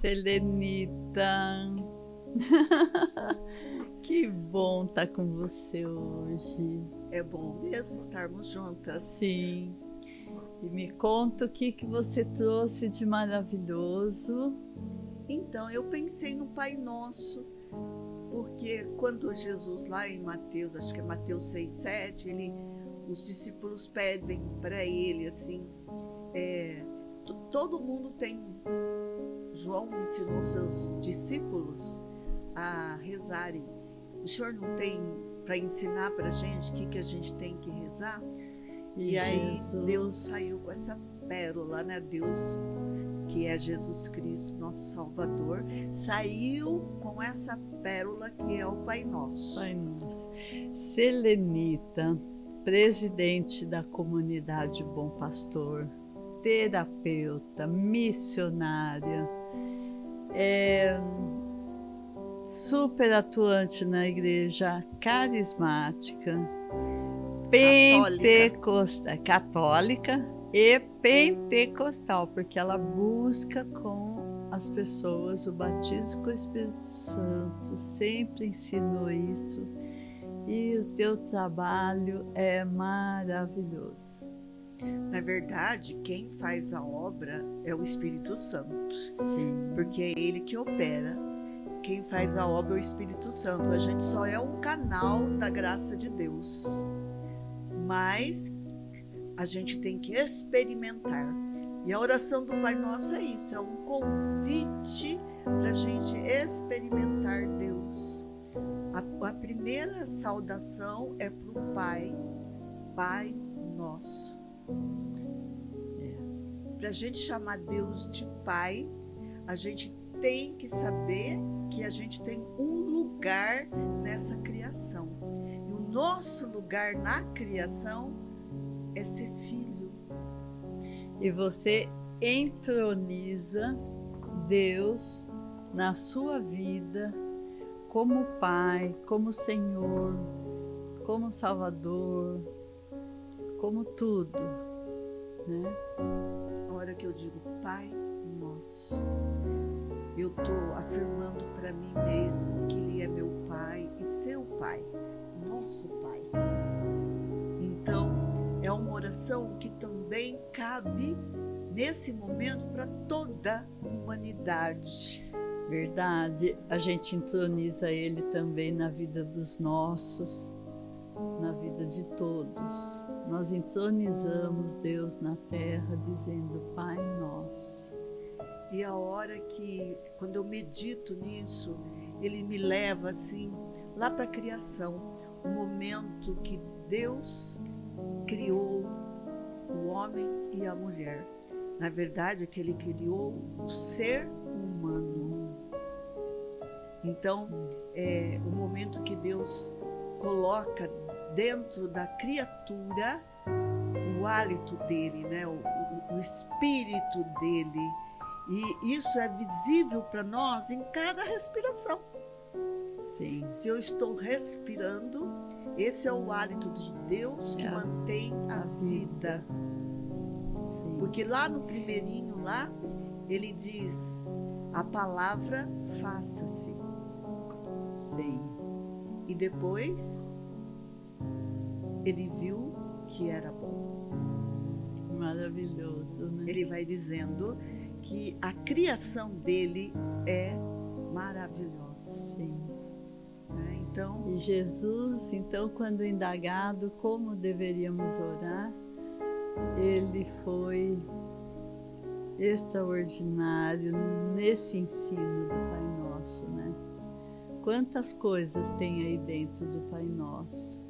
Selenita, que bom estar com você hoje. É bom mesmo estarmos juntas. Sim. E me conta o que você trouxe de maravilhoso. Então, eu pensei no Pai Nosso, porque quando Jesus, lá em Mateus, acho que é Mateus 6:7, os discípulos pedem para ele assim, todo mundo tem. João ensinou seus discípulos a rezarem. O senhor não tem para ensinar para a gente o que a gente tem que rezar? E aí Deus saiu com essa pérola, né? Deus, que é Jesus Cristo, nosso Salvador, saiu com essa pérola que é o Pai Nosso. Pai Nosso. Selenita, presidente da comunidade Bom Pastor, terapeuta, missionária, super atuante na igreja carismática, pentecostal, católica e pentecostal, porque ela busca com as pessoas o batismo com o Espírito Santo, sempre ensinou isso, e o teu trabalho é maravilhoso. Na verdade, quem faz a obra é o Espírito Santo. Sim. Porque é ele que opera. Quem faz a obra é o Espírito Santo. A gente só é um canal da graça de Deus. Mas a gente tem que experimentar. E a oração do Pai Nosso é isso, é um convite para a gente experimentar Deus. A primeira saudação é para o Pai, Pai Nosso. Para a gente chamar Deus de Pai, a gente tem que saber que a gente tem um lugar nessa criação. E o nosso lugar na criação é ser filho. E você entroniza Deus na sua vida como Pai, como Senhor, como Salvador, como tudo, né? A hora que eu digo Pai Nosso, eu estou afirmando para mim mesmo que Ele é meu Pai e seu Pai, nosso Pai. Então, é uma oração que também cabe nesse momento para toda a humanidade. Verdade, a gente entroniza Ele também na vida dos nossos, na vida de todos. Nós entronizamos Deus na terra dizendo Pai Nosso. E a hora que, quando eu medito nisso, Ele me leva assim, lá para a criação, o momento que Deus criou o homem e a mulher. Na verdade, é que Ele criou o ser humano. Então, é o momento que Deus coloca dentro da criatura o hálito dele, né? o espírito dele. E isso é visível para nós em cada respiração. Sim. Se eu estou respirando, esse é o hálito de Deus que mantém a vida. Sim. Porque lá no primeirinho, lá, ele diz, a palavra faça-se. Sim. E depois, ele viu que era bom. Maravilhoso, né? Ele vai dizendo que a criação dele é maravilhosa. Sim. Né? Então, e Jesus, então, quando indagado como deveríamos orar, ele foi extraordinário nesse ensino do Pai Nosso, né? Quantas coisas tem aí dentro do Pai Nosso.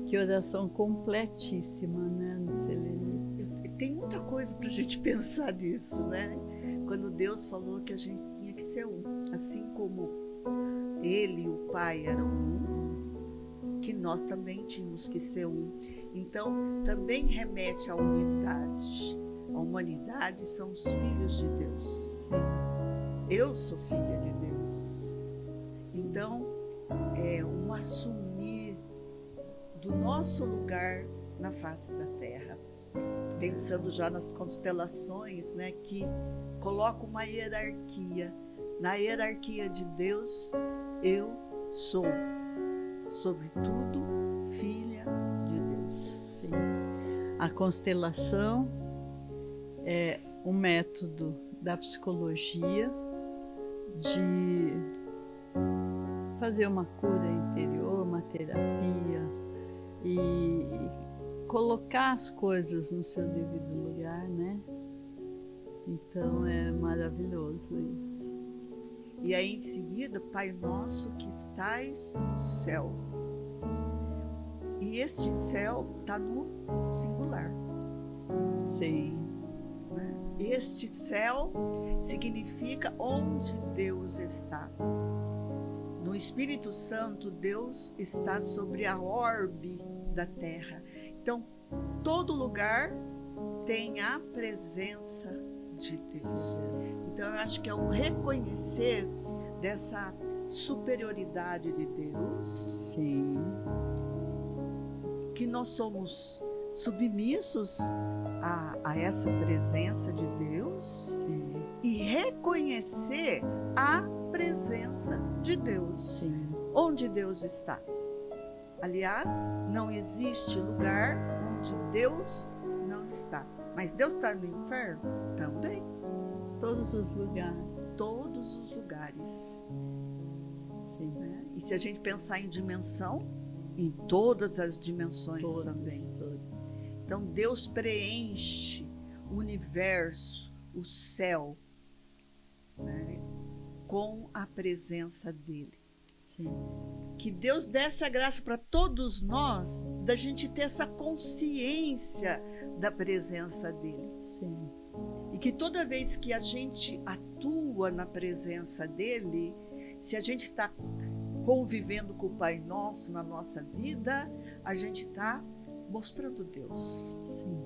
Que oração completíssima, né, Selenita? Tem muita coisa para a gente pensar nisso, né? Quando Deus falou que a gente tinha que ser um, assim como Ele e o Pai eram um, que nós também tínhamos que ser um. Então, também remete à unidade. A humanidade são os filhos de Deus. Eu sou filha de Deus. Então, é um assumir do nosso lugar na face da terra. Pensando já nas constelações, né, que coloca uma hierarquia. Na hierarquia de Deus, eu sou, sobretudo, filha de Deus. Sim. A constelação é um método da psicologia de fazer uma cura interior, uma terapia e colocar as coisas no seu devido lugar, né? Então é maravilhoso isso. E aí em seguida, Pai Nosso que estais no céu. E este céu está no singular. Sim. Né? Este céu significa onde Deus está. No Espírito Santo, Deus está sobre a orbe da terra. Então, todo lugar tem a presença de Deus. Então, eu acho que é um reconhecer dessa superioridade de Deus. Sim. Que nós somos submissos a essa presença de Deus. Sim. E reconhecer a presença de Deus. Sim. Onde Deus está. Aliás, não existe lugar onde Deus não está. Mas Deus está no inferno? Também. Todos os lugares. Todos os lugares. Sim. Né? E se a gente pensar em dimensão, em todas as dimensões Todos, também. todos. Então Deus preenche o universo, o céu, né, com a presença dele. Sim. Que Deus dê essa graça para todos nós, da gente ter essa consciência da presença dele. Sim. E que toda vez que a gente atua na presença dele, se a gente está convivendo com o Pai Nosso na nossa vida, a gente está mostrando Deus. Sim.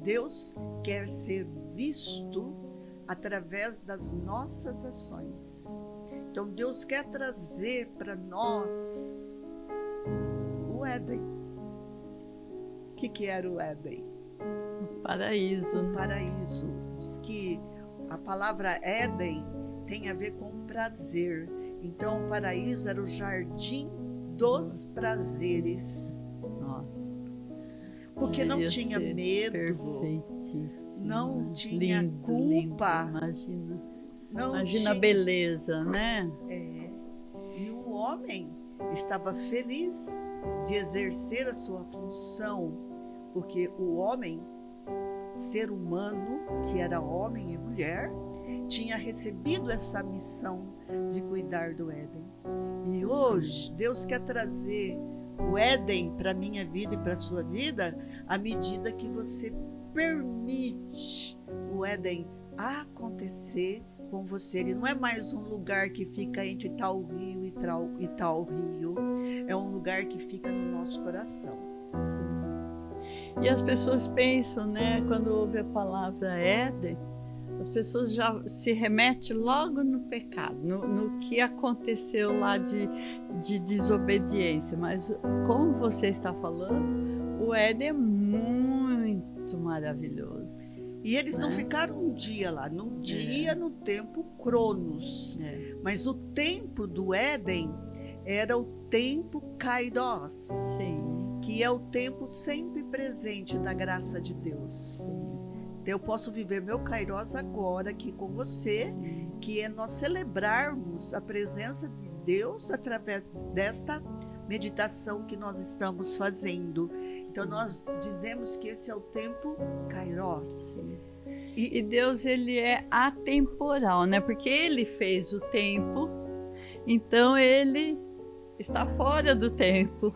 Deus quer ser visto através das nossas ações. Então Deus quer trazer para nós o Éden. O que era o Éden? O paraíso. O paraíso. Diz que a palavra Éden tem a ver com prazer. Então o paraíso era o jardim dos prazeres. Nossa. Porque não Devia tinha ser medo, perfeitíssimo, não né? tinha Lindo, culpa. lindo. Imagina. não Imagina a tinha... beleza, né? E o homem estava feliz de exercer a sua função, porque o homem, ser humano, que era homem e mulher, tinha recebido essa missão de cuidar do Éden. E hoje Deus quer trazer o Éden para a minha vida e para a sua vida, à medida que você permite o Éden acontecer com você. Ele não é mais um lugar que fica entre tal rio e tal rio. É um lugar que fica no nosso coração. Sim. E as pessoas pensam, né, quando ouve a palavra Éden, as pessoas já se remetem logo no pecado, no que aconteceu lá de desobediência. Mas como você está falando, o Éden é muito maravilhoso. E eles não né? ficaram um dia lá, no dia, no tempo Cronos. Mas o tempo do Éden era o tempo Kairos, Sim. que é o tempo sempre presente da graça de Deus. Sim. Então eu posso viver meu Kairos agora aqui com você, Sim. que é nós celebrarmos a presença de Deus através desta meditação que nós estamos fazendo. Então nós dizemos que esse é o tempo Kairos. E Deus, ele é atemporal, né? Porque ele fez o tempo, então ele está fora do tempo.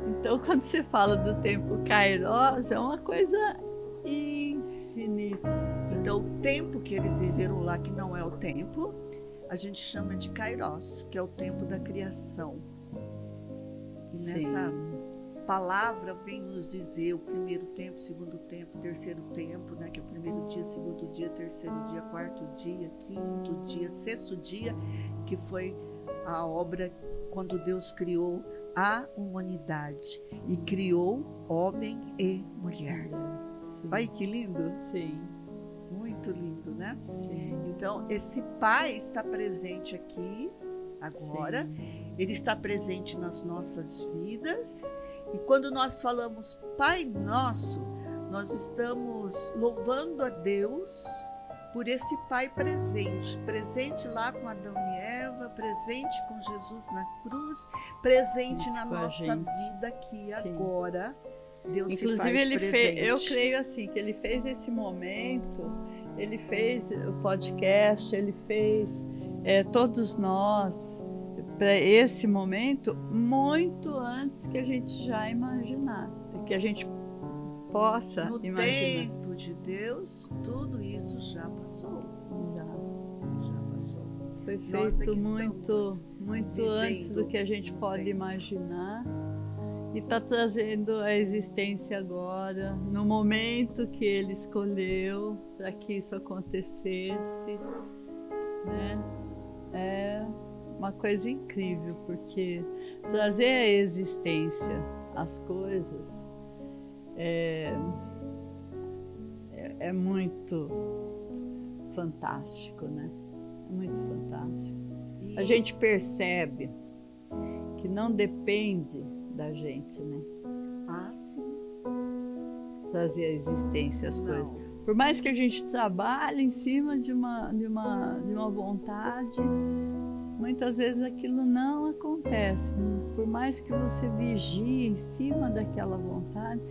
Então quando se fala do tempo Kairos, é uma coisa infinita. Então o tempo que eles viveram lá, que não é o tempo, a gente chama de Kairos, que é o tempo da criação. E nessa palavra vem nos dizer o primeiro tempo, segundo tempo, terceiro tempo, né? Que é o primeiro dia, segundo dia, terceiro dia, quarto dia, quinto dia, sexto dia, que foi a obra quando Deus criou a humanidade e criou homem e mulher. Sim. Olha que lindo! Sim. Muito lindo, né? Sim. Então, esse Pai está presente aqui, agora. Sim. Ele está presente nas nossas vidas. E quando nós falamos Pai Nosso, nós estamos louvando a Deus por esse Pai presente. Presente lá com Adão e Eva, presente com Jesus na cruz, presente na nossa vida aqui, sim, agora. Deus se faz Inclusive, presente. eu creio assim, que ele fez esse momento, ele fez o podcast, ele fez todos nós para esse momento muito antes que a gente já imaginar, que a gente possa no imaginar. No tempo de Deus, tudo isso já passou. Já passou. Foi feito muito antes do que a gente pode imaginar. E está trazendo a existência agora, no momento que ele escolheu para que isso acontecesse, né? É uma coisa incrível, porque trazer à existência as coisas é muito fantástico, né? É muito fantástico. A gente percebe que não depende da gente, né? Sim. Trazer à existência as coisas. Por mais que a gente trabalhe em cima de uma vontade, muitas vezes aquilo não acontece. Por mais que você vigie em cima daquela vontade,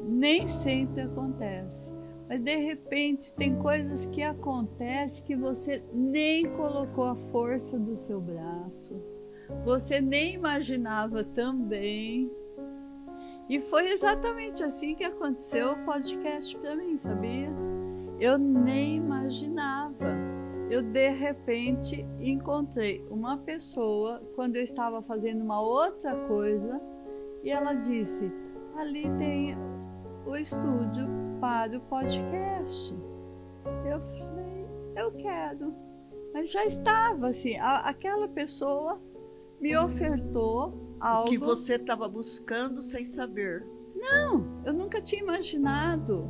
nem sempre acontece. Mas de repente tem coisas que acontecem que você nem colocou a força do seu braço. Você nem imaginava também. E foi exatamente assim que aconteceu o podcast para mim, sabia? Eu nem imaginava. Eu, de repente, encontrei uma pessoa quando eu estava fazendo uma outra coisa e ela disse, ali tem o estúdio para o podcast. Eu falei, eu quero. Mas já estava assim, aquela pessoa me ofertou algo que você estava buscando sem saber. Não, eu nunca tinha imaginado.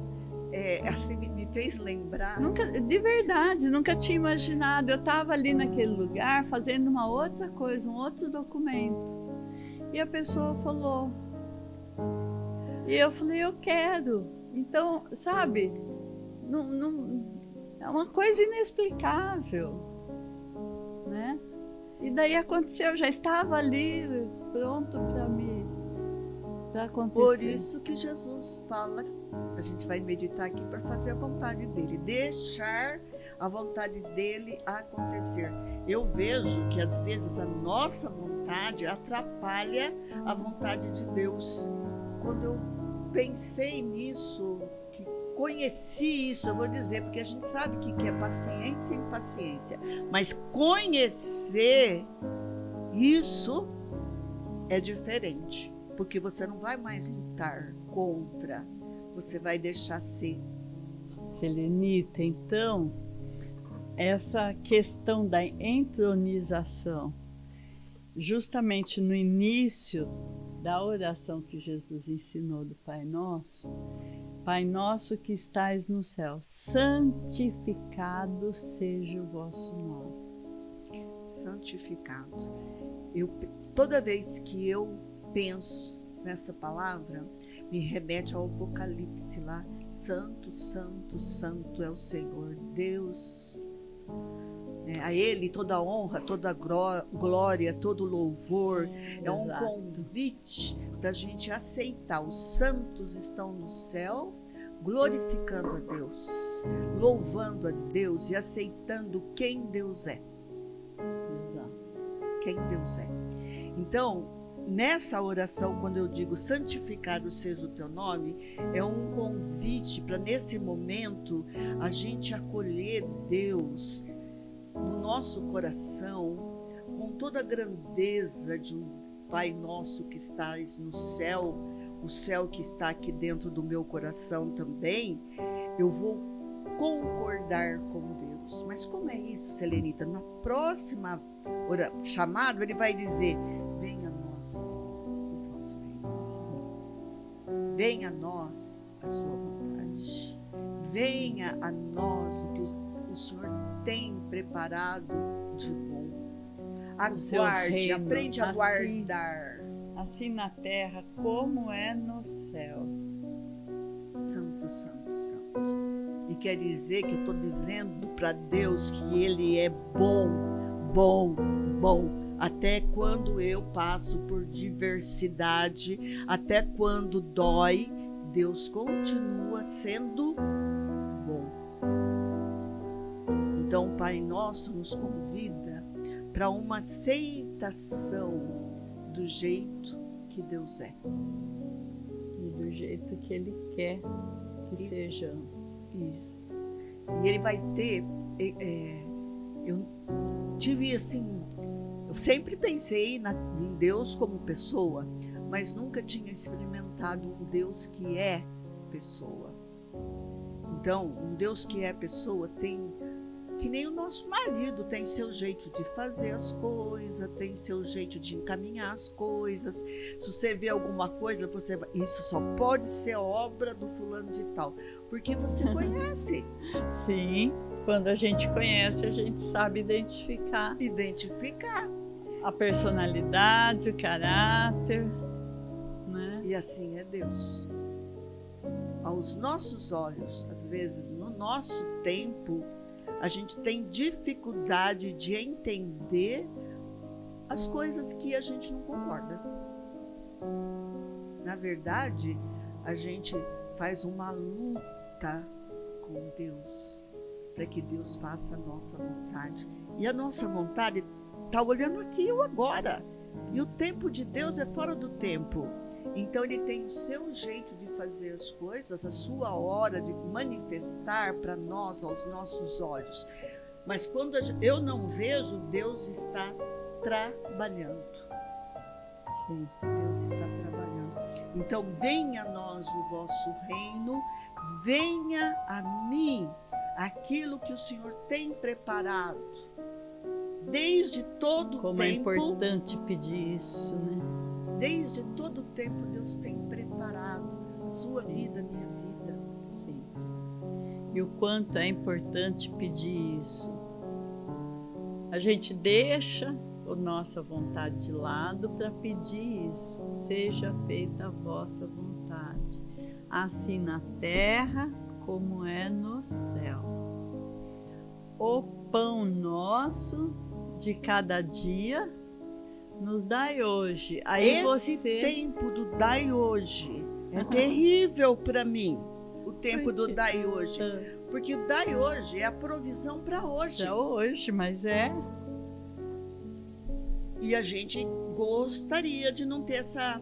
Assim me fez lembrar. De verdade, nunca tinha imaginado. Eu estava ali naquele lugar fazendo uma outra coisa, um outro documento. E a pessoa falou. E eu falei, eu quero. Então, sabe, é uma coisa inexplicável, né? E daí aconteceu, já estava ali, pronto para acontecer. Por isso que Jesus fala, a gente vai meditar aqui para fazer a vontade dele, deixar a vontade dele acontecer. Eu vejo que às vezes a nossa vontade atrapalha a vontade de Deus. Quando eu pensei nisso, que conheci isso, eu vou dizer, porque a gente sabe que é paciência e impaciência, mas conhecer isso é diferente, porque você não vai mais lutar contra, você vai deixar ser. Selenita, então, essa questão da entronização, justamente no início da oração que Jesus ensinou do Pai Nosso que estais no céu, santificado seja o vosso nome. Santificado. Toda vez que eu penso nessa palavra, me remete ao Apocalipse lá, santo, santo, santo é o Senhor Deus. A Ele toda a honra, toda a glória, todo o louvor. É um convite para a gente aceitar. Os santos estão no céu, glorificando a Deus, louvando a Deus e aceitando quem Deus é. Exato. Quem Deus é. Então, nessa oração, quando eu digo santificado seja o teu nome, é um convite para nesse momento a gente acolher Deus no nosso coração, com toda a grandeza de um Pai Nosso que estás no céu, o céu que está aqui dentro do meu coração também. Eu vou concordar com Deus. Mas como é isso, Selenita? Na próxima chamada, ele vai dizer, venha a nós o vosso reino, venha a nós a sua vontade, venha a nós o que o Senhor tem preparado de bom. seu Aguarde, reino, aprende a assim. guardar. Assim na terra como é no céu. Santo, santo, santo. E quer dizer que eu estou dizendo para Deus que Ele é bom, bom, bom. Até quando eu passo por diversidade, até quando dói, Deus continua sendo bom. Então, o Pai Nosso nos convida para uma aceitação do jeito que Deus é. E do jeito que Ele quer que sejamos. Isso. E Ele vai ter... eu tive assim... Eu sempre pensei em Deus como pessoa, mas nunca tinha experimentado um Deus que é pessoa. Então, um Deus que é pessoa tem... Que nem o nosso marido tem seu jeito de fazer as coisas, tem seu jeito de encaminhar as coisas. Se você vê alguma coisa, você vai, isso só pode ser obra do fulano de tal, porque você conhece. Sim, quando a gente conhece, a gente sabe identificar a personalidade, o caráter, né? E assim é Deus. Aos nossos olhos, às vezes, no nosso tempo, a gente tem dificuldade de entender as coisas que a gente não concorda. Na verdade, a gente faz uma luta com Deus, para que Deus faça a nossa vontade. E a nossa vontade está olhando aqui e agora. E o tempo de Deus é fora do tempo. Então Ele tem o seu jeito de fazer as coisas, a sua hora de manifestar para nós, aos nossos olhos. Mas quando eu não vejo, Deus está trabalhando. Sim. Deus está trabalhando. Então venha a nós o vosso reino, venha a mim aquilo que o Senhor tem preparado. Desde todo o tempo. Como é importante pedir isso, né? Desde todo o tempo Deus tem preparado a sua Sim. vida, a minha vida. Sim. E o quanto é importante pedir isso. A gente deixa a nossa vontade de lado para pedir isso. Seja feita a vossa vontade, assim na terra como é no céu. O pão nosso de cada dia nos dai hoje. Aí Esse tempo do dai hoje é terrível para mim. O tempo do dai hoje. Porque o dai hoje é a provisão para hoje. É hoje, mas é. E a gente gostaria de não ter essa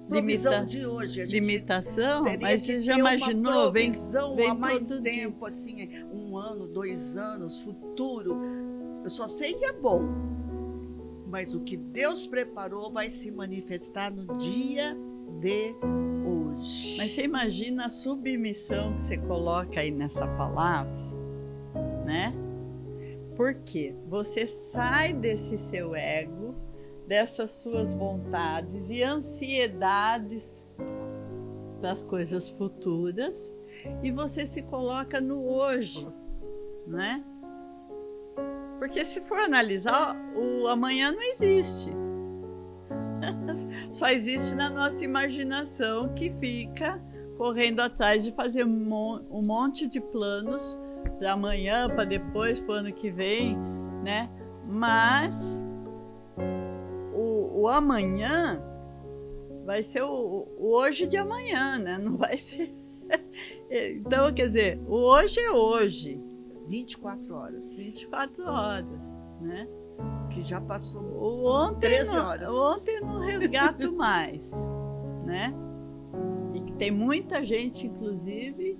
provisão de hoje. A gente limitação, mas você já ter imaginou? uma provisão vem há mais todo tempo, assim, 1 ano, 2 anos, futuro. Eu só sei que é bom. Mas o que Deus preparou vai se manifestar no dia de hoje. Mas você imagina a submissão que você coloca aí nessa palavra, né? Porque você sai desse seu ego, dessas suas vontades e ansiedades das coisas futuras e você se coloca no hoje, né? Porque se for analisar, o amanhã não existe. Só existe na nossa imaginação que fica correndo atrás de fazer um monte de planos para amanhã, para depois, para o ano que vem, né? Mas o amanhã vai ser o hoje de amanhã, né? Não vai ser... Então, quer dizer, o hoje é hoje. 24 horas. 24 horas, né? Que já passou ontem 13 horas. Ontem não resgato mais, né? E que tem muita gente, inclusive,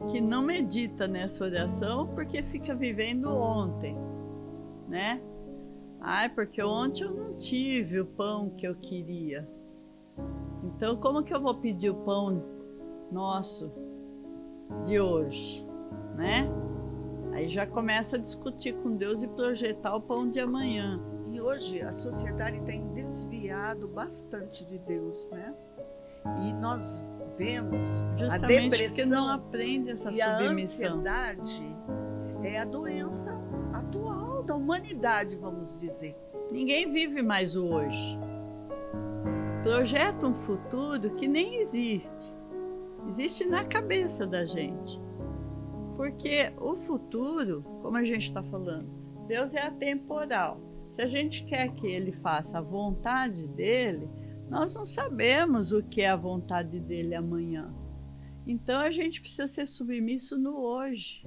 que não medita nessa oração porque fica vivendo ontem, né? Ai, porque ontem eu não tive o pão que eu queria. Então, como que eu vou pedir o pão nosso de hoje, né? Aí já começa a discutir com Deus e projetar o pão de amanhã. E hoje a sociedade tem desviado bastante de Deus, né? E nós vemos, a Justamente porque não depressão aprende essa e a submissão. ansiedade é a doença atual da humanidade, vamos dizer. Ninguém vive mais o hoje. Projeta um futuro que nem existe. Existe na cabeça da gente. Porque o futuro, como a gente está falando, Deus é atemporal. Se a gente quer que Ele faça a vontade dEle, nós não sabemos o que é a vontade dEle amanhã. Então a gente precisa ser submisso no hoje.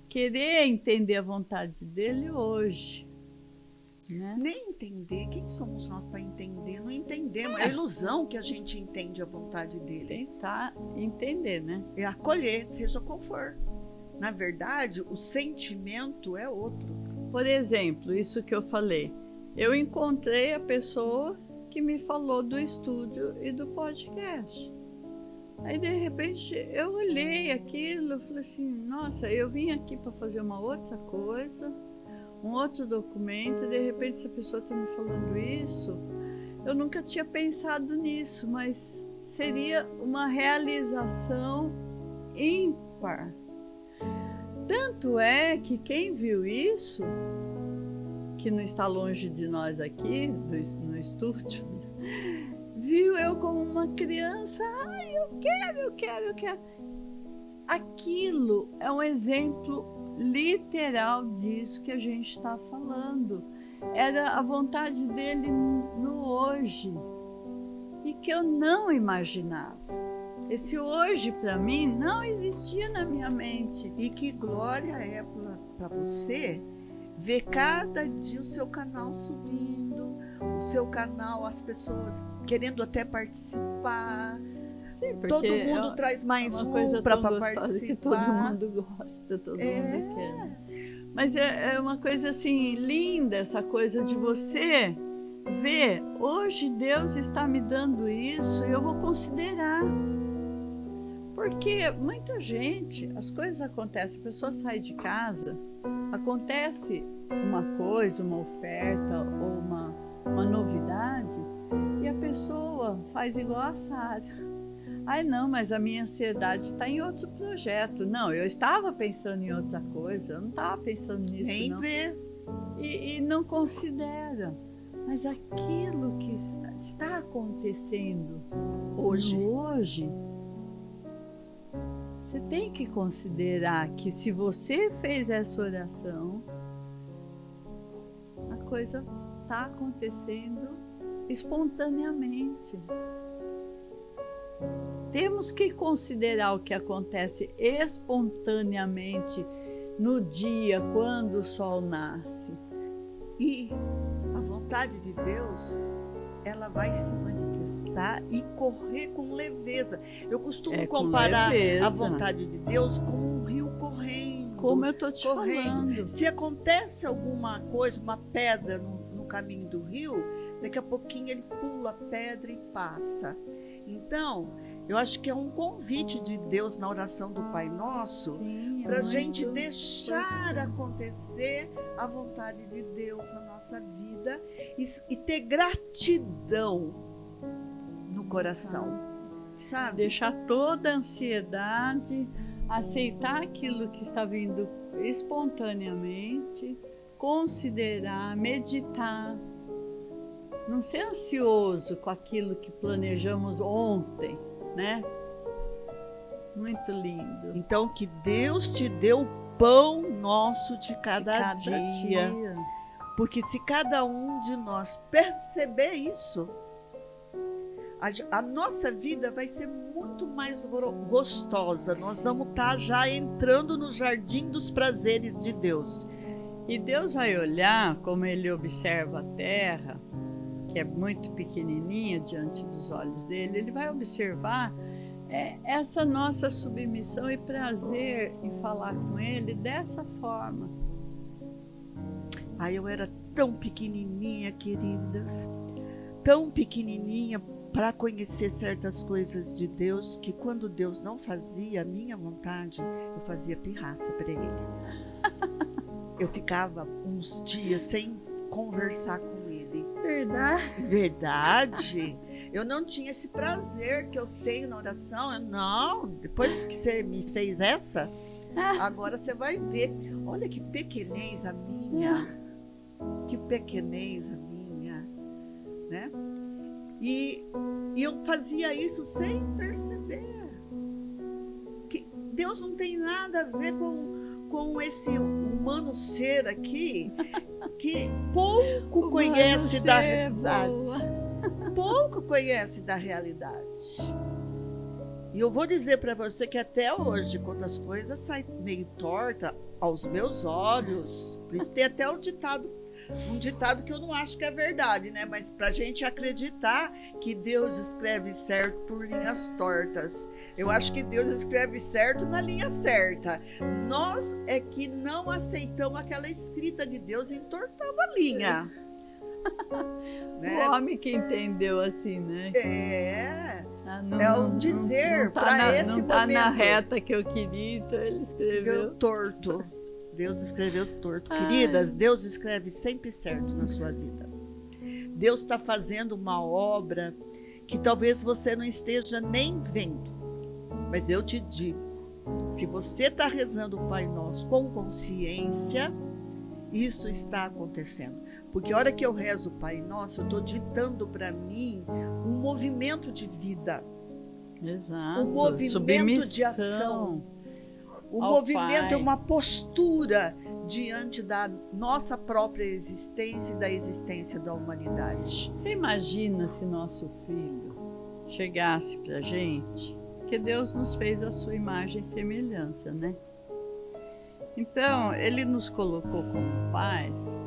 Querer entender a vontade dEle hoje. Né? Nem entender, quem somos nós para entender? Não entendemos, é a ilusão que a gente entende a vontade dele. Tentar entender, né? É acolher, seja qual for. Na verdade, o sentimento é outro. Por exemplo, isso que eu falei, eu encontrei a pessoa que me falou do estúdio e do podcast. Aí de repente eu olhei aquilo e falei assim, nossa, eu vim aqui para fazer uma outra coisa, um outro documento, e de repente essa pessoa está me falando isso. Eu nunca tinha pensado nisso, mas seria uma realização ímpar. Tanto é que quem viu isso, que não está longe de nós aqui, no estúdio, viu eu como uma criança, ai, eu quero. Aquilo é um exemplo literal disso que a gente está falando. Era a vontade dele no hoje e que eu não imaginava. Esse hoje para mim não existia na minha mente. E que glória é para você ver cada dia o seu canal subindo, o seu canal, as pessoas querendo até participar. Sim, porque todo mundo traz mais um para participar. Que todo mundo gosta, todo mundo quer. Mas é uma coisa assim linda, essa coisa de você ver, hoje Deus está me dando isso e eu vou considerar. Porque muita gente, as coisas acontecem, a pessoa sai de casa, acontece uma coisa, uma oferta ou uma novidade, e a pessoa faz igual a Sara. Ai não, mas a minha ansiedade está em outro projeto. Não, eu estava pensando em outra coisa, eu não estava pensando nisso. Nem não. vê. E não considera. Mas aquilo que está acontecendo hoje, você tem que considerar que se você fez essa oração, a coisa está acontecendo espontaneamente. Temos que considerar o que acontece espontaneamente no dia quando o sol nasce. E a vontade de Deus, ela vai se manifestar e correr com leveza. Eu costumo comparar a vontade de Deus com um rio correndo. Como eu estou te falando. Se acontece alguma coisa, uma pedra no caminho do rio, daqui a pouquinho ele pula a pedra e passa. Então, eu acho que é um convite de Deus na oração do Pai Nosso, para a gente deixar acontecer a vontade de Deus na nossa vida e ter gratidão no coração, sabe? Deixar toda a ansiedade, aceitar aquilo que está vindo espontaneamente, considerar, meditar. Não ser ansioso com aquilo que planejamos ontem, né? Muito lindo. Então, que Deus te dê o pão nosso de cada dia. Porque se cada um de nós perceber isso, a nossa vida vai ser muito mais gostosa. Nós vamos estar já entrando no jardim dos prazeres de Deus. E Deus vai olhar como Ele observa a terra, que é muito pequenininha diante dos olhos dele. Ele vai observar essa nossa submissão e prazer em falar com Ele dessa forma. Eu era tão pequenininha, queridas, tão pequenininha para conhecer certas coisas de Deus, que quando Deus não fazia a minha vontade, eu fazia pirraça para Ele. Eu ficava uns dias sem conversar com Ele. Verdade. Verdade. Eu não tinha esse prazer que eu tenho na oração. Não, depois que você me fez essa, agora você vai ver. Olha que pequenez a minha. Que pequenez a minha, né? E eu fazia isso sem perceber. Que Deus não tem nada a ver com esse humano ser aqui, que pouco conhece da realidade. Pouco conhece da realidade. E eu vou dizer para você que até hoje, quando as coisas saem meio torta aos meus olhos, por isso tem até um ditado que eu não acho que é verdade, né? Mas para a gente acreditar que Deus escreve certo por linhas tortas. Eu acho que Deus escreve certo na linha certa. Nós é que não aceitamos aquela escrita de Deus e entortamos a linha. Né? O homem que entendeu assim, né? É um dizer para esse momento. Não está na reta que eu queria, então ele escreveu torto. Deus escreveu torto. Queridas, Deus escreve sempre certo na sua vida. Deus está fazendo uma obra que talvez você não esteja nem vendo. Mas eu te digo, se você está rezando o Pai Nosso com consciência, isso está acontecendo. Porque a hora que eu rezo o Pai Nosso, eu estou ditando para mim um movimento de vida. Exato. Um movimento de ação. O movimento é uma postura diante da nossa própria existência e da existência da humanidade. Você imagina se nosso filho chegasse para a gente, que Deus nos fez a sua imagem e semelhança, né? Então, ele nos colocou como pais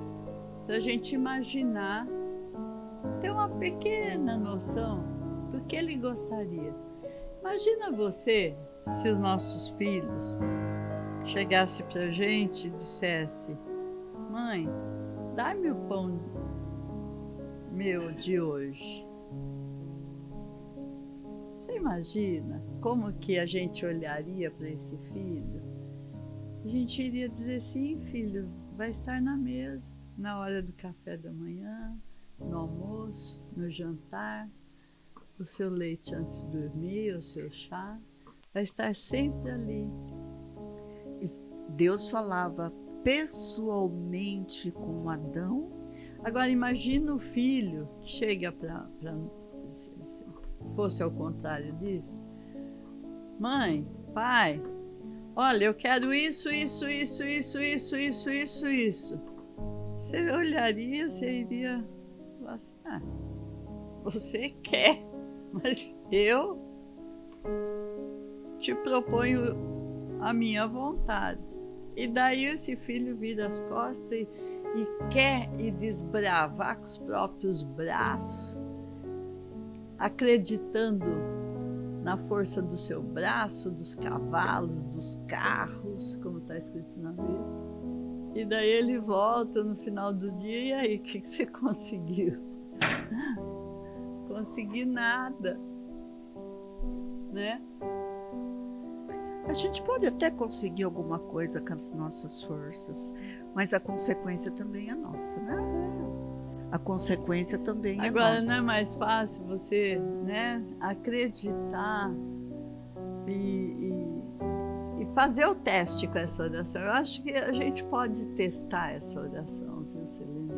para a gente imaginar, ter uma pequena noção do que ele gostaria. Imagina você, se os nossos filhos chegassem para a gente e dissessem: mãe, dá-me o pão meu de hoje. Você imagina como que a gente olharia para esse filho? A gente iria dizer: sim, filho, vai estar na mesa, na hora do café da manhã, no almoço, no jantar, o seu leite antes de dormir, o seu chá. Vai estar sempre ali. Deus falava pessoalmente com Adão. Agora imagina o filho que chega para se fosse ao contrário disso: mãe, pai, olha, eu quero isso. Você olharia, você iria falar assim: você quer, mas eu te proponho a minha vontade. E daí esse filho vira as costas e quer desbravar com os próprios braços, acreditando na força do seu braço, dos cavalos, dos carros, como está escrito na Bíblia. E daí ele volta no final do dia: e aí, o que você conseguiu? Consegui nada, né? A gente pode até conseguir alguma coisa com as nossas forças, mas a consequência também é nossa, né? A consequência também é nossa. Agora, não é mais fácil você, né, acreditar e fazer o teste com essa oração? Eu acho que a gente pode testar essa oração, viu, Selenita?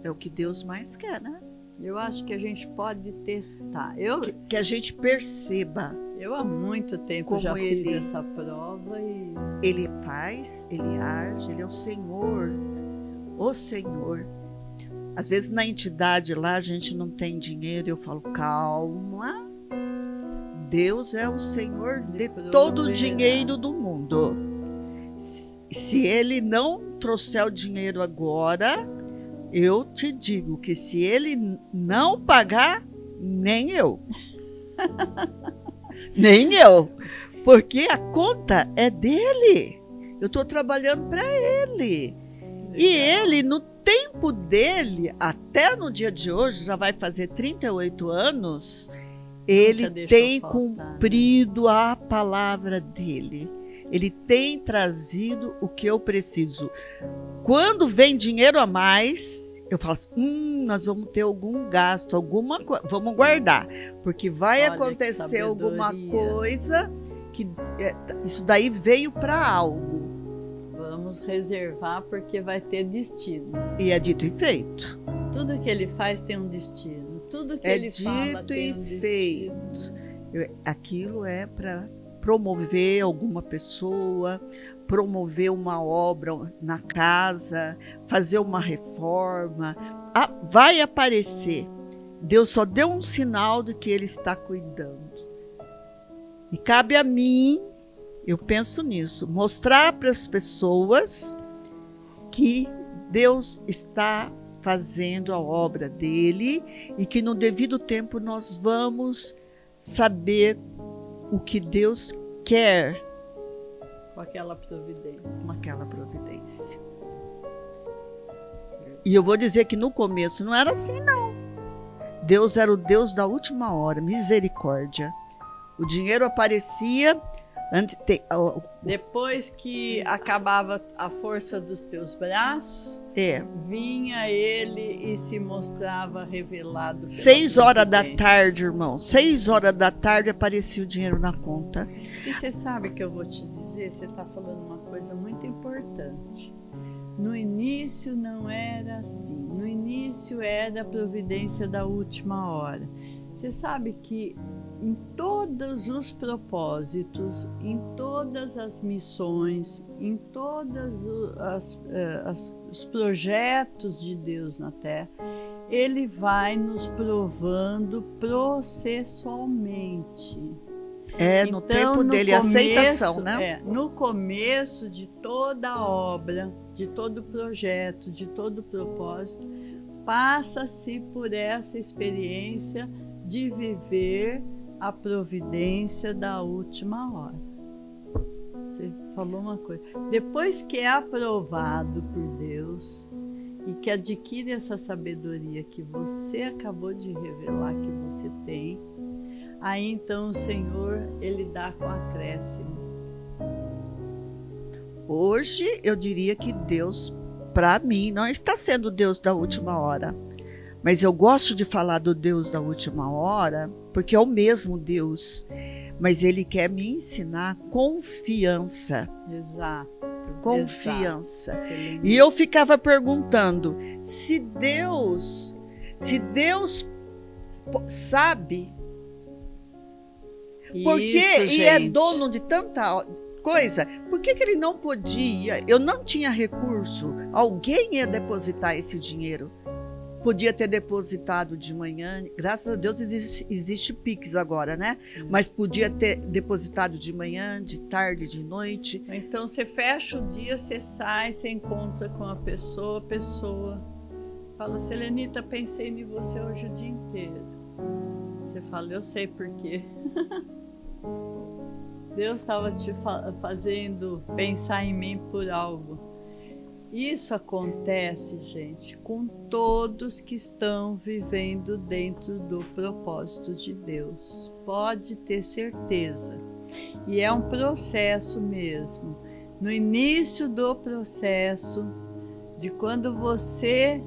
É o que Deus mais quer, né? Eu acho que a gente pode testar. Que a gente perceba. Eu há muito tempo já fiz essa prova e... Ele faz, ele age, ele é o Senhor. O Senhor. Às vezes na entidade lá a gente não tem dinheiro, eu falo: calma. Deus é o Senhor de todo o dinheiro do mundo. Se ele não trouxer o dinheiro agora, eu te digo que se ele não pagar, nem eu. Nem eu. Porque a conta é dele. Eu estou trabalhando para ele. Legal. E ele, no tempo dele, até no dia de hoje, já vai fazer 38 anos, ele tem cumprido a palavra dele. Ele tem trazido o que eu preciso. Quando vem dinheiro a mais, eu falo assim, nós vamos ter algum gasto, alguma coisa, vamos guardar, porque vai Olha, acontecer que alguma sabedoria. coisa que isso daí veio para algo. Vamos reservar porque vai ter destino. E é dito e feito. Tudo que ele faz tem um destino. Tudo que É ele fala dito tem e um feito. destino. Aquilo é para promover alguma pessoa, promover uma obra na casa, fazer uma reforma. Vai aparecer. Deus só deu um sinal de que Ele está cuidando. E cabe a mim, eu penso nisso, mostrar para as pessoas que Deus está fazendo a obra dele e que no devido tempo nós vamos saber o que Deus quer Com aquela providência. com aquela providência. E eu vou dizer que no começo não era assim, não. Deus era o Deus da última hora, misericórdia. O dinheiro aparecia antes. Depois que acabava a força dos teus braços, vinha ele e se mostrava revelado. Pela 6 horas da providência. tarde, irmão. 6 horas da tarde aparecia o dinheiro na conta. E você sabe que eu vou te dizer, você está falando uma coisa muito importante. No início não era assim. No início era a providência da última hora. Você sabe que em todos os propósitos, em todas as missões, em todos os projetos de Deus na Terra, Ele vai nos provando processualmente. No tempo dele, aceitação, né? No começo de toda a obra, de todo projeto, de todo propósito, passa-se por essa experiência de viver a providência da última hora. Você falou uma coisa. Depois que é aprovado por Deus e que adquire essa sabedoria que você acabou de revelar que você tem, aí então o Senhor, Ele dá com acréscimo. Hoje eu diria que Deus, para mim, não está sendo o Deus da última hora. Mas eu gosto de falar do Deus da última hora, porque é o mesmo Deus. Mas Ele quer me ensinar confiança. Exato. Confiança. Exato. E eu ficava perguntando, se Deus sabe, porque e é dono de tanta coisa, por que Ele não podia? Eu não tinha recurso, alguém ia depositar esse dinheiro. Podia ter depositado de manhã, graças a Deus existe Pix agora, né? Mas podia ter depositado de manhã, de tarde, de noite. Então você fecha o dia, você sai, você encontra com a pessoa fala, Selenita, pensei em você hoje o dia inteiro. Você fala, eu sei por quê. Deus estava te fazendo pensar em mim por algo. Isso acontece, gente, com todos que estão vivendo dentro do propósito de Deus. Pode ter certeza. E é um processo mesmo. No início do processo, de quando você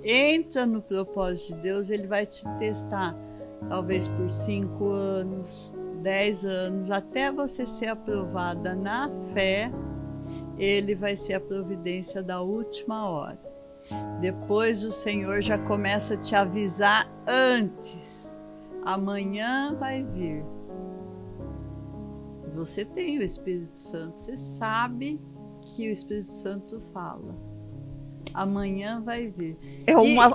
entra no propósito de Deus, Ele vai te testar, talvez por 5 anos, 10 anos, até você ser aprovada na fé. Ele vai ser a providência da última hora. Depois o Senhor já começa a te avisar antes. Amanhã vai vir. Você tem o Espírito Santo, você sabe que o Espírito Santo fala. Amanhã vai vir.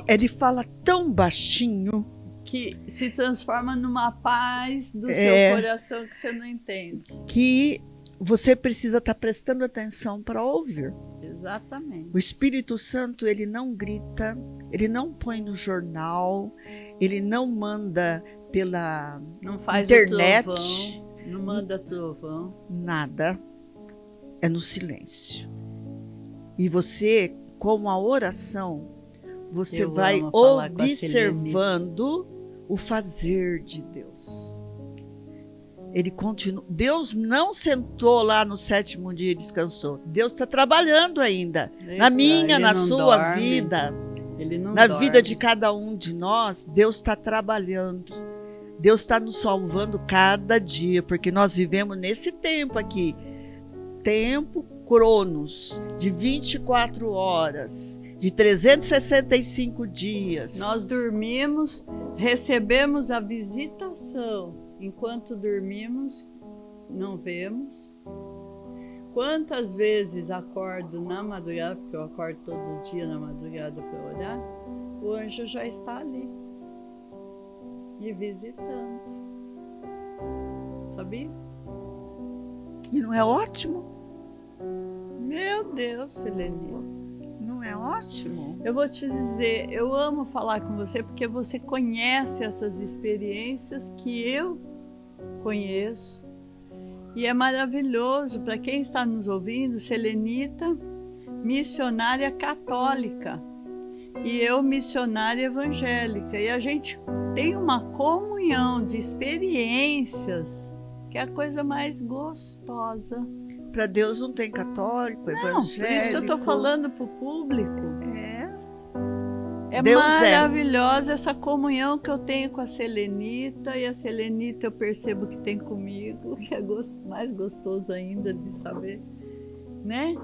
Ele fala tão baixinho que se transforma numa paz do seu coração que você não entende. Que você precisa estar prestando atenção para ouvir. Exatamente. O Espírito Santo, ele não grita, ele não põe no jornal, ele não manda pela não faz internet. O trovão, não manda trovão. Nada. É no silêncio. E você, com a oração, você vai observando o fazer de Deus. Ele continua. Deus não sentou lá no 7º dia e descansou. Deus está trabalhando ainda. Na minha, na sua vida. Ele não Na dorme. vida de cada um de nós, Deus está trabalhando. Deus está nos salvando cada dia, porque nós vivemos nesse tempo aqui. Tempo Cronos, de 24 horas, de 365 dias. Nós dormimos, recebemos a visitação. Enquanto dormimos, não vemos. Quantas vezes acordo na madrugada, porque eu acordo todo dia na madrugada para orar, o anjo já está ali, me visitando. Sabia? E não é ótimo? Meu Deus, Selenita. Não é ótimo? Eu vou te dizer, eu amo falar com você porque você conhece essas experiências que eu conheço. E é maravilhoso para quem está nos ouvindo, Selenita, missionária católica, e eu, missionária evangélica. E a gente tem uma comunhão de experiências que é a coisa mais gostosa. Para Deus não tem católico, Não, evangélico. por isso que eu estou falando para o público. É Deus maravilhosa essa comunhão que eu tenho com a Selenita, e a Selenita eu percebo que tem comigo, que é mais gostoso ainda de saber, né?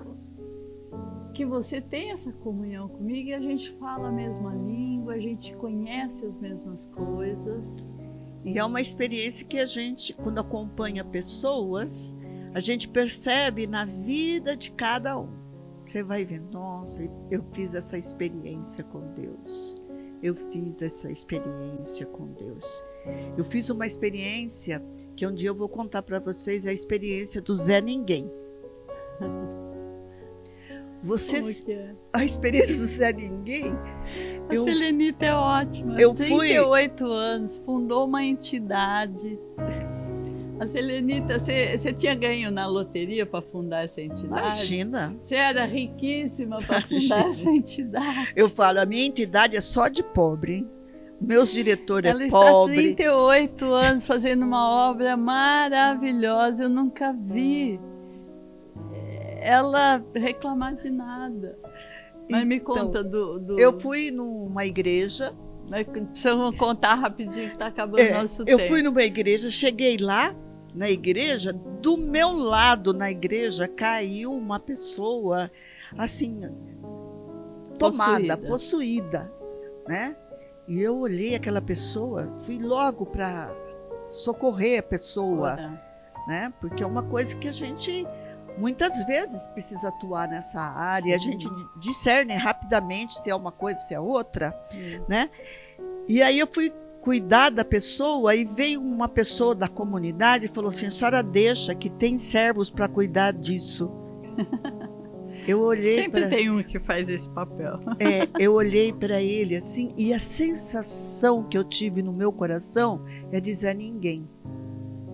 Que você tem essa comunhão comigo e a gente fala a mesma língua, a gente conhece as mesmas coisas. E é uma experiência que a gente, quando acompanha pessoas, a gente percebe na vida de cada um. Você vai ver, nossa, eu fiz essa experiência com Deus. Eu fiz essa experiência com Deus. Eu fiz uma experiência que um dia eu vou contar para vocês, a experiência do Zé Ninguém. Vocês, Como que é? a experiência do Zé Ninguém. A Selenita é ótima. Eu 38 anos, fundou uma entidade. A Selenita, você tinha ganho na loteria para fundar essa entidade? Imagina. Você era riquíssima para fundar essa entidade. Eu falo, a minha entidade é só de pobre, hein? Meus diretores Ela é está pobre. 38 anos fazendo uma obra maravilhosa. Eu nunca vi ela reclamar de nada. Mas me conta do... Eu fui numa igreja. Precisamos contar rapidinho que está acabando o nosso tempo. Eu fui numa igreja, cheguei lá na igreja, do meu lado na igreja caiu uma pessoa assim, tomada, possuída, né? E eu olhei aquela pessoa, fui logo para socorrer a pessoa, né? Porque é uma coisa que a gente muitas vezes precisa atuar nessa área, a gente discerne rapidamente se é uma coisa, se é outra, né? E aí eu fui cuidar da pessoa e veio uma pessoa da comunidade e falou assim, a senhora deixa que tem servos para cuidar disso. Eu olhei Sempre tem um que faz esse papel. Eu olhei para ele assim, e a sensação que eu tive no meu coração é de Zé Ninguém.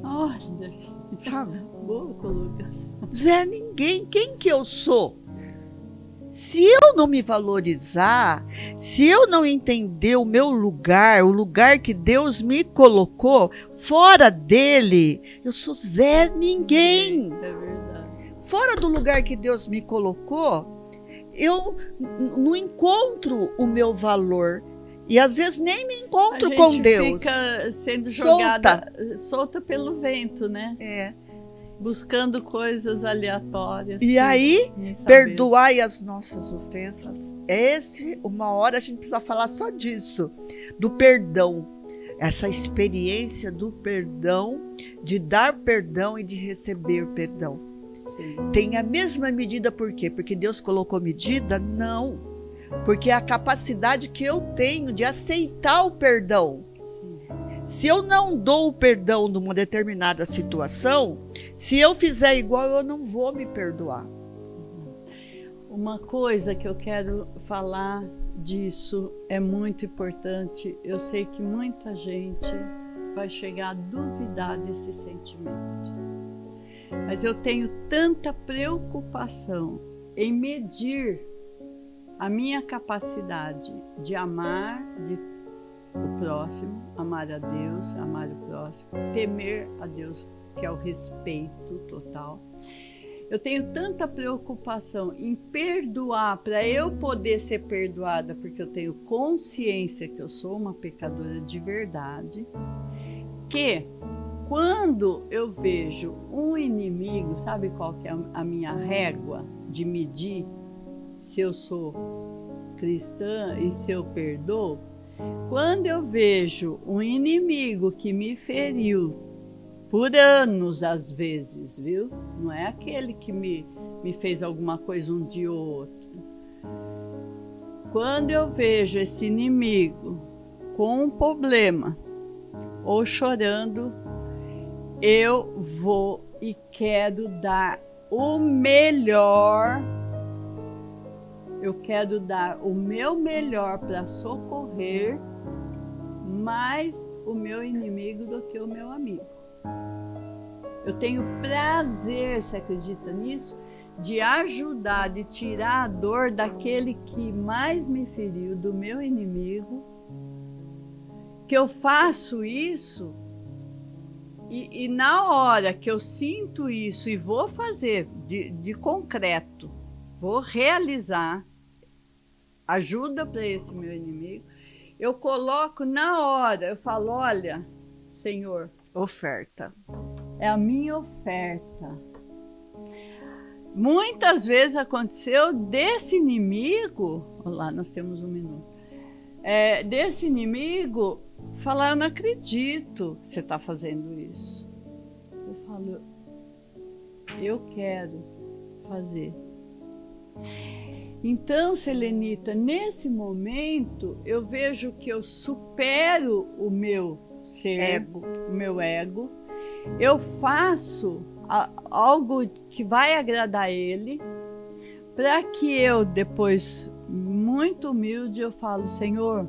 Olha, sabe? Boa colocação. Zé Ninguém, quem que eu sou? Se eu não me valorizar, se eu não entender o meu lugar, o lugar que Deus me colocou, fora dele, eu sou Zé Ninguém. É verdade. Fora do lugar que Deus me colocou, eu não encontro o meu valor. E às vezes nem me encontro com Deus. Fica sendo jogada solta pelo vento, né? Buscando coisas aleatórias. E aí, perdoai as nossas ofensas. Uma hora a gente precisa falar só disso, do perdão. Essa experiência do perdão, de dar perdão e de receber perdão. Sim. Tem a mesma medida, por quê? Porque Deus colocou medida? Não. Porque é a capacidade que eu tenho de aceitar o perdão. Se eu não dou o perdão numa determinada situação, se eu fizer igual, eu não vou me perdoar. Uma coisa que eu quero falar disso é muito importante. Eu sei que muita gente vai chegar a duvidar desse sentimento. Mas eu tenho tanta preocupação em medir a minha capacidade de amar, o próximo, amar a Deus, amar o próximo, temer a Deus, que é o respeito total. Eu tenho tanta preocupação em perdoar para eu poder ser perdoada, porque eu tenho consciência que eu sou uma pecadora de verdade, que quando eu vejo um inimigo, sabe qual que é a minha régua de medir se eu sou cristã e se eu perdoo? Quando eu vejo um inimigo que me feriu por anos, às vezes, viu? Não é aquele que me fez alguma coisa um dia ou outro. Quando eu vejo esse inimigo com um problema ou chorando, eu vou e quero dar o melhor. Eu quero dar o meu melhor para socorrer mais o meu inimigo do que o meu amigo. Eu tenho prazer, você acredita nisso? De ajudar, de tirar a dor daquele que mais me feriu, do meu inimigo. Que eu faço isso e na hora que eu sinto isso e vou fazer de concreto, vou realizar ajuda para esse meu inimigo, eu coloco na hora, eu falo, olha, Senhor, Oferta. é a minha oferta. Muitas vezes aconteceu desse inimigo, olha lá, nós temos um minuto, desse inimigo falar, eu não acredito que você está fazendo isso. Eu falo, eu quero fazer. Então, Selenita, nesse momento, eu vejo que eu supero o meu ser, o meu ego. Eu faço algo que vai agradar ele, para que eu, depois, muito humilde, eu falo, Senhor,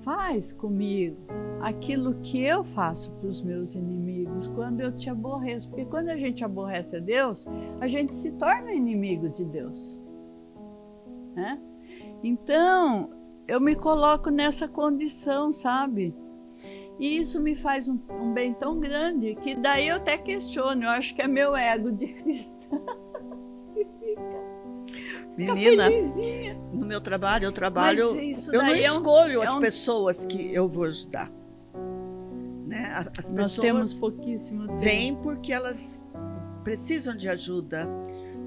faz comigo aquilo que eu faço para os meus inimigos quando eu te aborreço. Porque quando a gente aborrece a Deus, a gente se torna inimigo de Deus. Né? Então, eu me coloco nessa condição, sabe? E isso me faz um bem tão grande que daí eu até questiono, eu acho que é meu ego de cristã. Menina, felizinha. No meu trabalho, eu não daí escolho as pessoas que eu vou ajudar. Né? As Nós pessoas temos pouquíssimo tempo. vêm porque elas precisam de ajuda.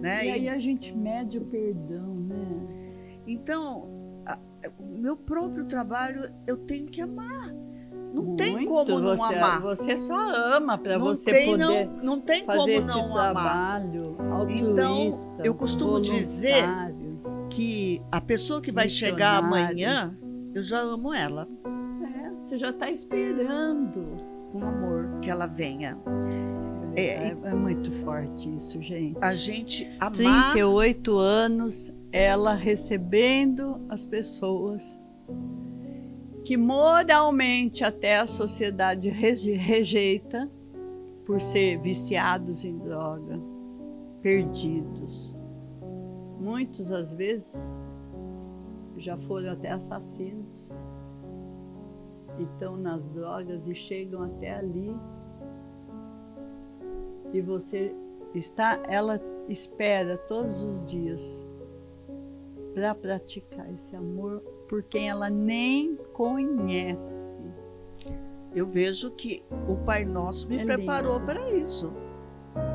Né? E aí a gente mede o perdão, né? Então, o meu próprio trabalho eu tenho que amar. Não Muito, tem como não amar. Você só ama para você poder não tem fazer como esse não trabalho amar. altruísta. Então, eu costumo dizer que a pessoa que vai chegar amanhã, eu já amo ela. Você já está esperando com amor que ela venha. É muito forte isso, gente. A gente amar. 38 anos, ela recebendo as pessoas que moralmente até a sociedade rejeita por ser viciados em droga, perdidos. Muitos, às vezes, já foram até assassinos e estão nas drogas e chegam até ali. E ela espera todos os dias para praticar esse amor por quem ela nem conhece. Eu vejo que o Pai Nosso me preparou para isso.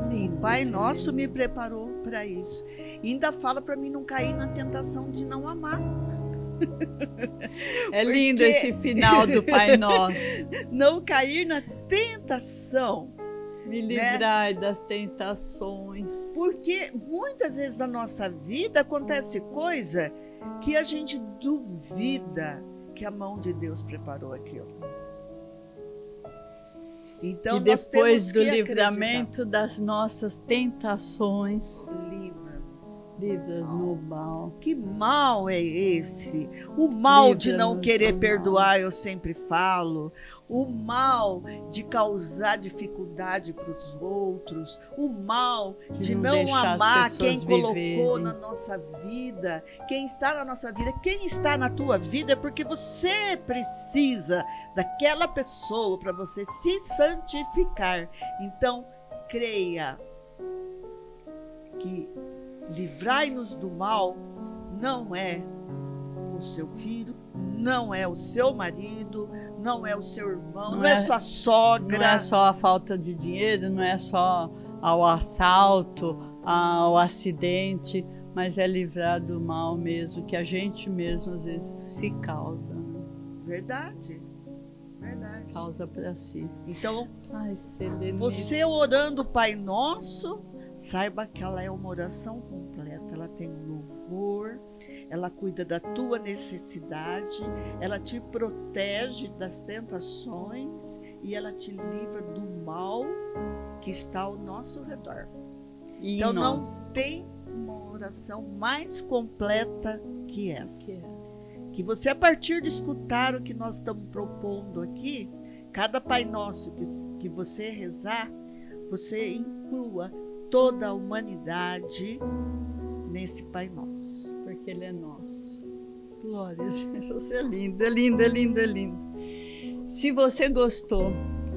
Lindo, o Pai Nosso me preparou para isso. E ainda fala para mim não cair na tentação de não amar. Lindo esse final do Pai Nosso. Não cair na tentação. Me livrai das tentações. Porque muitas vezes na nossa vida acontece coisa que a gente duvida que a mão de Deus preparou aquilo. Então, e depois do livramento das nossas tentações, livra-nos no mal. Que mal é esse? O mal de não querer perdoar, eu sempre falo. O mal de causar dificuldade para os outros. O mal de não amar quem colocou na nossa vida. Quem está na nossa vida. Quem está na tua vida é porque você precisa daquela pessoa para você se santificar. Então, creia. que livrai-nos do mal não é o seu filho, não é o seu marido, não é o seu irmão, não é sua sogra. Não é só a falta de dinheiro, não é só ao assalto, ao acidente, mas é livrar do mal mesmo, que a gente mesmo às vezes se causa. Né? Verdade, verdade. Causa para si. Então, ai, Selenita, você orando o Pai Nosso, saiba que ela é uma oração completa, ela tem um louvor, ela cuida da tua necessidade, ela te protege das tentações e ela te livra do mal que está ao nosso redor. e Então nós? não tem uma oração mais completa que essa. Que você, a partir de escutar o que nós estamos propondo aqui, cada Pai Nosso que você rezar, você inclua toda a humanidade nesse Pai Nosso. Porque Ele é nosso. Glória a Deus. Você é lindo, é lindo, é lindo, é lindo. Se você gostou,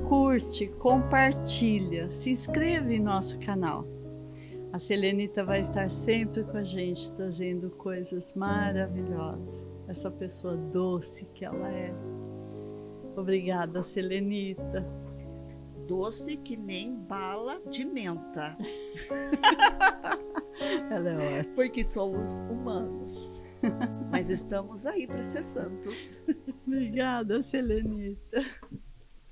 curte, compartilha, se inscreve em nosso canal. A Selenita vai estar sempre com a gente, trazendo coisas maravilhosas. Essa pessoa doce que ela é. Obrigada, Selenita. Doce que nem bala de menta, Ela é ótima. porque somos humanos. Mas estamos aí para ser santo. Obrigada, Selenita.